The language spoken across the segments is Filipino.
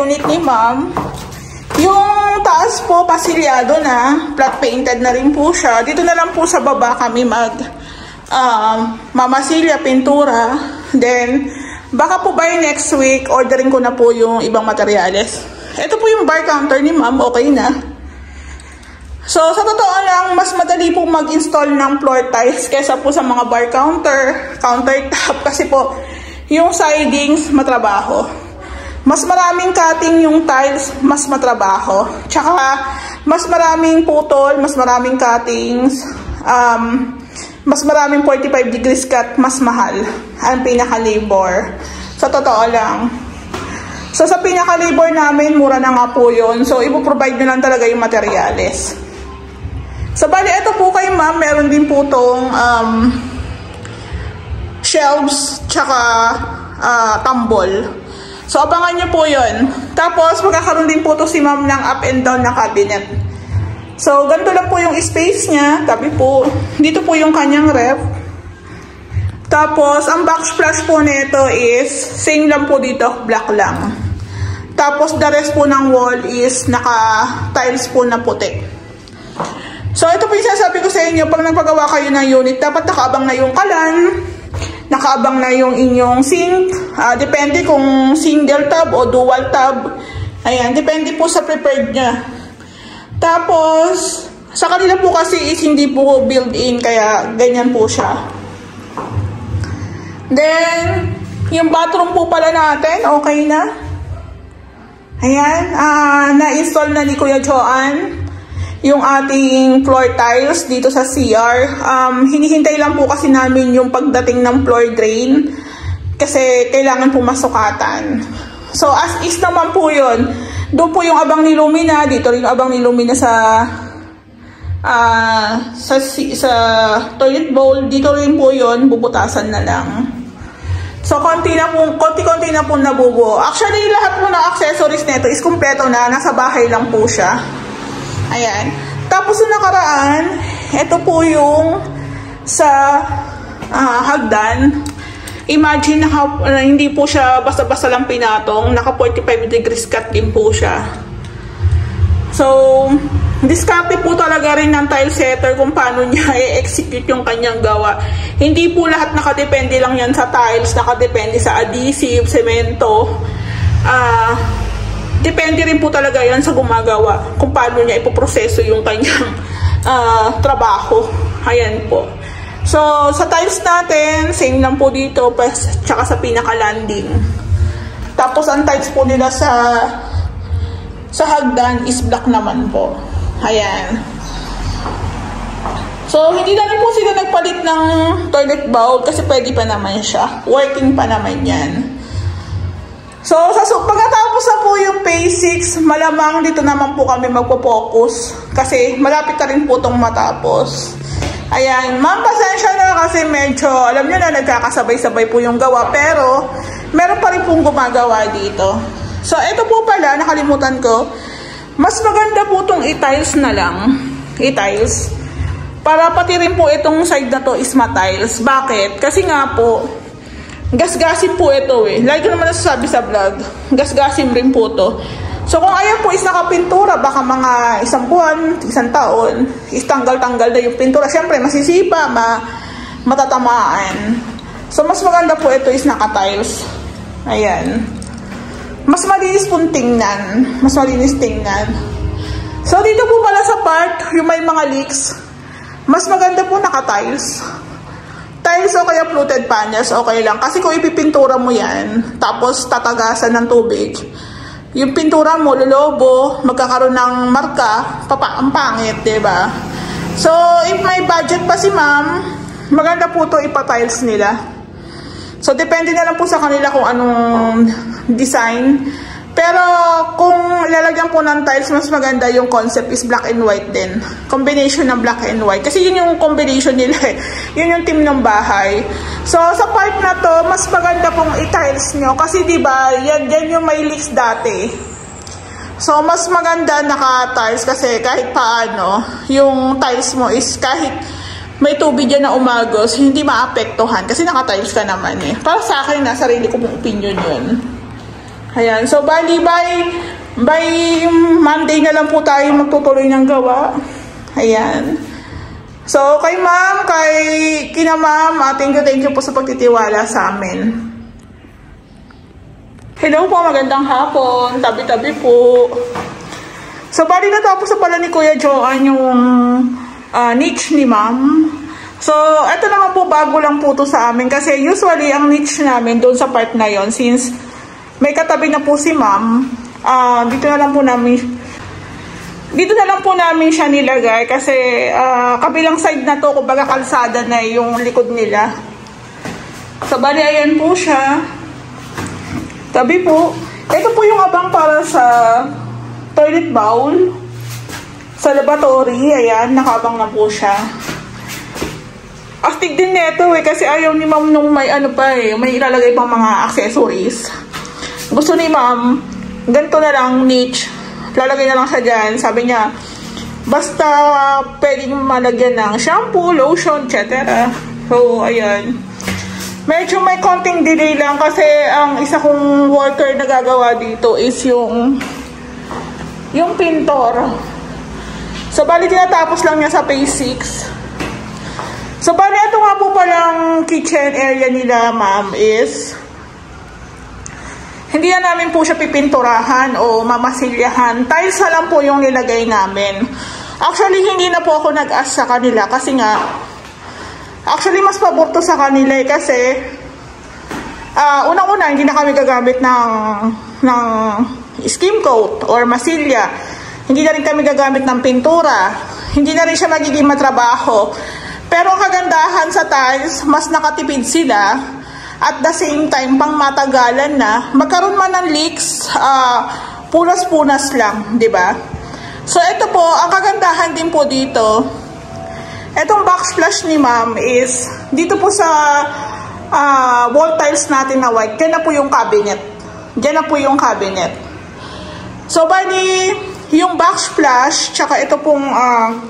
unit ni ma'am. Yung taas po, pasilyado na. Flat painted na rin po siya. Dito na lang po sa baba kami mamasilya, pintura. Then, baka po by next week, ordering ko na po yung ibang materyales. Ito po yung bar counter ni ma'am. Okay na. So, sa totoo lang, mas madali po mag-install ng floor tiles kesa po sa mga bar countertop. Kasi po, yung sidings, matrabaho. Mas maraming cutting yung tiles, mas matrabaho. Tsaka, mas maraming putol, mas maraming cuttings, mas maraming 45 degrees cut, mas mahal ang pinaka-labor. Sa totoo lang. So, sa pinaka-labor namin, mura na nga po yun. So, ipoprovide nyo lang talaga yung materyales. So, bali, ito po kay ma'am, meron din po itong shelves, tsaka tambol. So, abangan nyo po yun. Tapos, magkakaroon din po ito si ma'am ng up and down na cabinet. So, ganito lang po yung space niya. Tabi po, dito po yung kanyang ref. Tapos, ang backsplash po nito is, same lang po dito, black lang. Tapos, the rest po ng wall is naka-tiles po na puti. So, ito po yung sasabi ko sa inyo, pag nagpagawa kayo ng unit, dapat nakaabang na yung kalan, nakaabang na yung inyong sink, depende kung single tub o dual tub. Ayan, depende po sa prepared niya. Tapos, sa kanila po kasi is hindi po built-in, kaya ganyan po siya. Then, yung bathroom po pala natin, okay na. Ayan, na-install na ni Kuya Joan yung ating floor tiles dito sa CR. Hinihintay lang po kasi namin yung pagdating ng floor drain kasi kailangan po masukatan. So, as is naman po yun. Doon po yung abang ni Lumina. Dito rin yung abang ni Lumina sa toilet bowl. Dito rin po yun. Bubutasan na lang. So, konti na po nabubuo. Actually, lahat po ng accessories nito is kumpleto na. Nasa bahay lang po siya. Ayan. Tapos yung nakaraan, ito po yung sa hagdan. Imagine hindi po siya basta-basta lang pinatong. Naka 45 degrees cut din po siya. So, diskarte po talaga rin ng tile setter kung paano niya i-execute yung kanyang gawa. Hindi po lahat nakadepende lang yan sa tiles. Nakadepende sa adhesive, semento. Depende rin po talaga yan sa gumagawa kung paano niya ipoproseso yung kanyang trabaho. Ayan po. So, sa tiles natin, same lang po dito, tsaka sa pinaka-landing. Tapos, ang tiles po nila sa hagdan is black naman po. Ayan. So, hindi na rin po sila nagpalit ng toilet bowl kasi pwede pa naman siya. Working pa naman yan. So, pagkatapos na po yung phase 6, malamang dito naman po kami magpo-focus kasi malapit na rin po itong matapos. Ayan, ma'am, pasensya na kasi medyo, alam nyo na, nagkakasabay-sabay po yung gawa, pero meron pa rin pong gumagawa dito. So, ito po pala, nakalimutan ko, mas maganda po itong i-tiles na lang, i-tiles, para pati rin po itong side na to is ma-tiles. Bakit? Kasi nga po, gasgasin po ito eh. Lagi ko naman nasasabi sa vlog. Gasgasin rin po to. So, kung ayan po is nakapintura, baka mga isang buwan, isang taon, is tanggal-tanggal na yung pintura. Siyempre, masisipa, matatamaan. So, mas maganda po ito is naka-tiles. Ayan. Mas malinis pong tingnan. Mas malinis tingnan. So, dito po pala sa part, yung may mga leaks, mas maganda po naka-tiles. Tiles o kaya fluted panels, okay lang. Kasi kung ipipintura mo yan, tapos tatagasan ng tubig, yung pintura mo, lolobo, magkakaroon ng marka, ang pangit, diba? So, if may budget pa si ma'am, maganda po ito ipa-tiles nila. So, depende na lang po sa kanila kung anong design. Pero, kung ilalagyan po ng tiles, mas maganda yung concept is black and white din. Combination ng black and white. Kasi yun yung combination nila eh. Yun yung team ng bahay. So, sa part na to, mas maganda pong i-tiles nyo. Kasi diba, yan yung may leaks dati. So, mas maganda naka-tiles kasi kahit paano, yung tiles mo is kahit may tubig dyan na umagos, hindi maapektuhan. Kasi naka-tiles ka naman eh. Para sa akin, sarili ko pong opinion yun. Ayan. So, bali, by Monday na lang po tayo magtutuloy ng gawa. Ayan. So, kay ma'am, kina ma'am, thank you po sa pagtitiwala sa amin. Hello po, magandang hapon. Tabi-tabi po. So, bali natapos na pala ni Kuya Joan yung niche ni ma'am. So, ito naman po, bago lang po to sa amin. Kasi usually, ang niche namin doon sa part na yon, since may katabi na po si ma'am, dito na lang po namin siya nilagay. Kasi kabilang side na to, kumbaga kalsada na yung likod nila. So, bali, ayan po siya. Tabi po. Ito po yung abang para sa toilet bowl. Sa lavatory, ayan, nakaabang na po siya. Astig din neto kasi ayaw ni ma'am nung may may ilalagay pang mga accessories. Gusto ni ma'am, ganito na lang, niche. Lalagay na lang siya dyan. Sabi niya, basta pwedeng malagyan ng shampoo, lotion, etc. So, ayan. Medyo may konting delay lang kasi ang isa kong worker na gagawa dito is yung pintor. So, bali tinatapos lang niya sa phase 6. So, bali ito nga po palang kitchen area nila, ma'am, is hindi na namin po siya pipinturahan o mamasilyahan. Tiles na lang po yung nilagay namin. Actually, hindi na po ako nag-ask sa kanila kasi nga, actually, mas paborto sa kanila kasi unang-una, hindi na kami gagamit ng skim coat or masilya. Hindi na rin kami gagamit ng pintura. Hindi na rin siya magiging matrabaho. Pero ang kagandahan sa tiles, mas nakatipid sila. At the same time, pang matagalan na, magkaroon man ng leaks, punas-punas lang, di ba? So, ito po, ang kagandahan din po dito, itong backsplash ni ma'am is, dito po sa wall tiles natin na white, dyan na po yung cabinet. Dyan na po yung cabinet. So, bali, yung backsplash, tsaka ito pong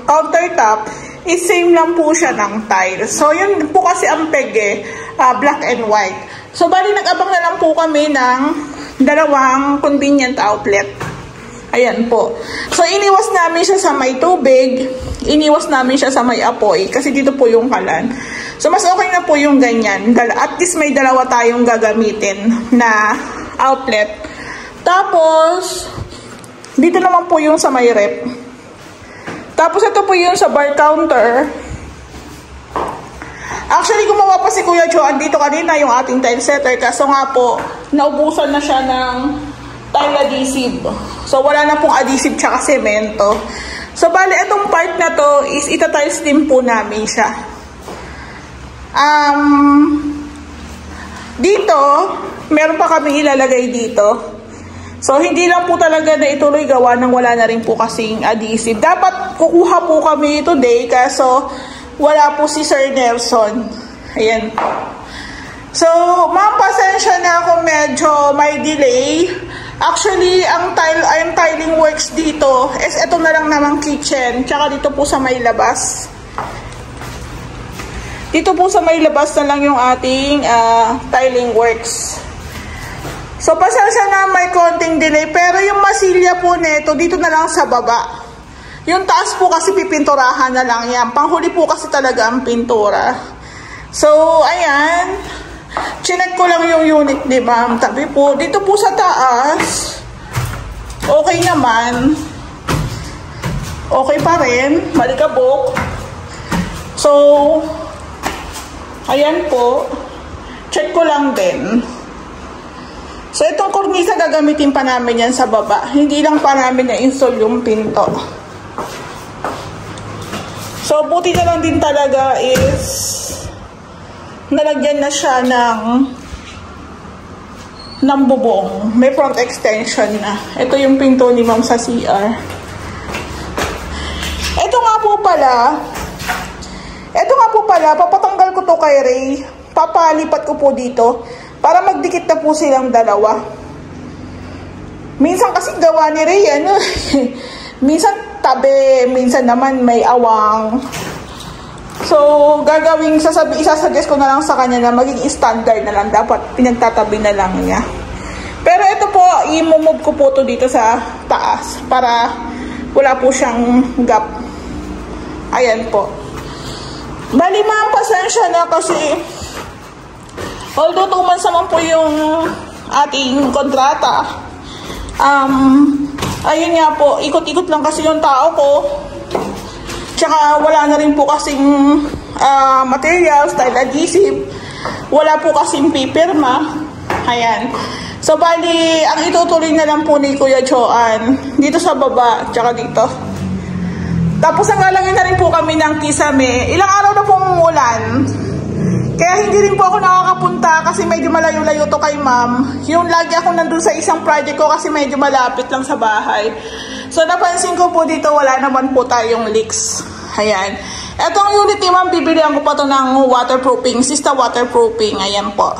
countertop, is same lang po siya ng tile. So, yun po kasi ang peg black and white. So, bali, nag-abang na lang po kami ng dalawang convenient outlet. Ayan po. So, iniwas namin siya sa may tubig, iniwas namin siya sa may apoy, kasi dito po yung kalan. So, mas okay na po yung ganyan. At least may dalawa tayong gagamitin na outlet. Tapos, dito naman po yung sa may rep. Tapos, ito po yung sa bar counter. Actually, gumawa pa si Kuya Joan dito kanina yung ating tile setter. Kaso nga po, naubusan na siya ng tile adhesive. So, wala na pong adhesive tsaka semento. So, bali, itong part na to is itatiles din po namin siya. Dito, meron pa kami ilalagay dito. So, hindi lang po talaga na ituloy gawa nang wala na rin po kasing adhesive. Dapat kukuha po kami today kaso wala po si Sir Nelson. Ayan. So, ma'am, pasensya na ako medyo may delay. Actually, ang tiling works dito is ito na lang namang kitchen. Tsaka dito po sa may labas. Dito po sa may labas na lang yung ating tiling works. So, pasensya na may konting delay. Pero yung masilya po nito, dito na lang sa baba. Yung taas po kasi pipinturahan na lang yan. Panghuli po kasi talaga ang pintura. So, ayan. Chinek ko lang yung unit ni ma'am. Tabi po. Dito po sa taas, okay naman. Okay pa rin. Malikabok. So, ayan po. Check ko lang din. So, itong kornisa gagamitin pa namin yan sa baba. Hindi lang pa namin na-install yung pinto. So, buti na lang din talaga is nalagyan na siya ng bubong. May front extension na. Ito yung pinto ni ma'am sa CR. Ito nga po pala, papatanggal ko to kay Ray. Papalipat ko po dito. Para magdikit na po silang dalawa. Minsan kasi gawa ni Ray, minsan tabi, minsan naman may awang. So, isasuggest ko na lang sa kanya na maging standard na lang. Dapat pinagtatabi na lang niya. Pero ito po, i-move ko po to dito sa taas para wala po siyang gap. Ayan po. Bali ma'am, pasensya na kasi although 2 months naman po yung ating kontrata, ayun nga po, ikot-ikot lang kasi yung tao ko. Tsaka wala na rin po kasing materials, style adhesive. Wala po kasing pipirma. Ayan. So, bali, ang itutuloy na lang po ni Kuya Joan, dito sa baba, tsaka dito. Tapos, ang lalagyan na rin po kami ng kisame. Ilang araw na pong umulan. Kaya hindi rin po ako nakakapunta kasi medyo malayo-layo to kay ma'am. Yung lagi ako nandun sa isang project ko kasi medyo malapit lang sa bahay. So, napansin ko po dito, wala naman po tayong leaks. Ayan. Etong unit ni ma'am, bibilihan ko pa to ng waterproofing, Sista waterproofing. Ayan po.